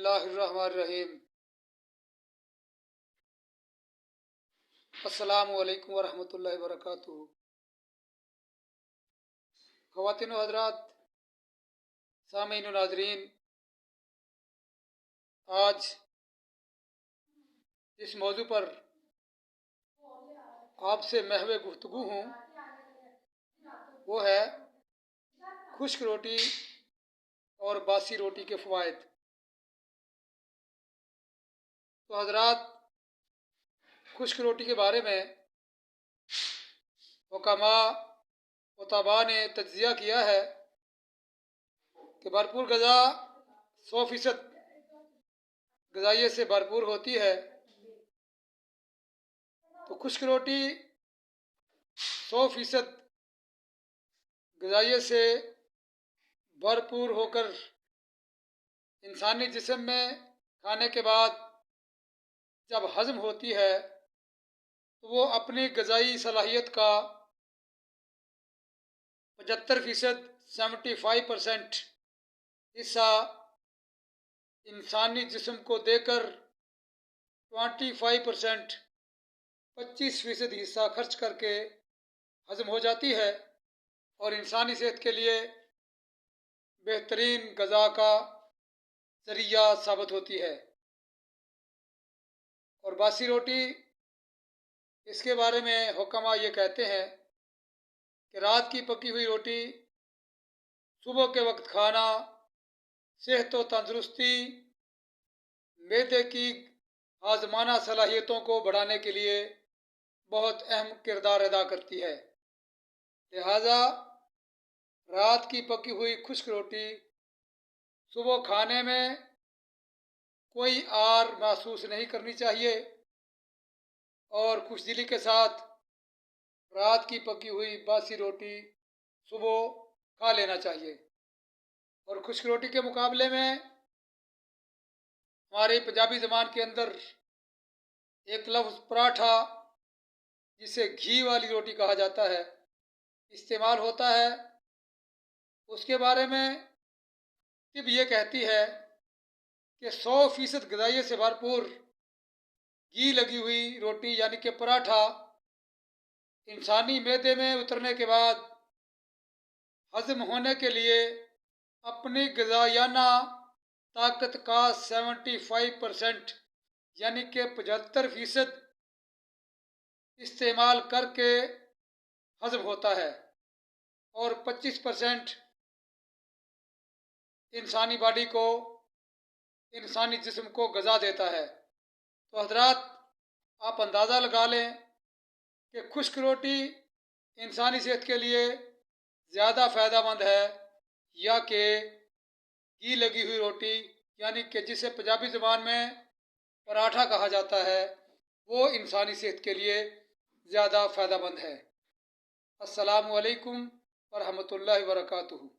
बिस्मिल्लाहिर्रहमानिर्रहीम। अस्सलामु अलैकुम वरहमतुल्लाहि वबरकातुहू। ख़वातीन व हज़रात, सामीन व नाज़रीन, आज इस मौजू पर आपसे महवे गुफ्तगू हूँ, वो है खुश्क रोटी और बासी रोटी के फ़वाइद। तो हज़रात, खुश्क रोटी के बारे में हुक्मा व तबा ने तज्ज़िया किया है कि भरपूर ग़ज़ा 100% ग़ज़ाइयत से भरपूर होती है। तो खुश्क रोटी 100% ग़ज़ाइयत से भरपूर होकर इंसानी जिस्म में खाने के बाद जब हज़म होती है तो वो अपनी ग़ज़ाई सलाहियत का 75% 75% हिस्सा इंसानी जिस्म को देकर 25% 25% हिस्सा खर्च करके हज़म हो जाती है और इंसानी सेहत के लिए बेहतरीन ग़ज़ा का ज़रिया साबित होती है। और बासी रोटी, इसके बारे में हुक्मा ये कहते हैं कि रात की पकी हुई रोटी सुबह के वक्त खाना सेहत व तंदुरुस्ती, मैदे की हाज़माना सलाहियतों को बढ़ाने के लिए बहुत अहम किरदार अदा करती है। लिहाजा रात की पकी हुई खुश्क रोटी सुबह खाने में कोई आर महसूस नहीं करनी चाहिए और खुशदिली के साथ रात की पकी हुई बासी रोटी सुबह खा लेना चाहिए। और खुश्क रोटी के मुकाबले में हमारे पंजाबी ज़बान के अंदर एक लफ्ज़ पराठा, जिसे घी वाली रोटी कहा जाता है, इस्तेमाल होता है। उसके बारे में तिब ये कहती है कि 100% ग़ज़ाइयत से भरपूर घी लगी हुई रोटी यानी कि पराठा इंसानी मैदे में उतरने के बाद हज़म होने के लिए अपनी ग़ज़ायाना ताकत का 75% यानी कि 75% इस्तेमाल करके हज़म होता है और 25% इंसानी बॉडी को, इंसानी जिस्म को ग़ज़ा देता है। तो हज़रात, आप अंदाज़ा लगा लें कि खुश्क रोटी इंसानी सेहत के लिए ज़्यादा फ़ायदेमंद है या कि घी लगी हुई रोटी यानी कि जिसे पंजाबी ज़बान में पराठा कहा जाता है, वो इंसानी सेहत के लिए ज़्यादा फ़ायदेमंद है। अस्सलामु अलैकुम वरहमतुल्लाहि वबरकातुहू।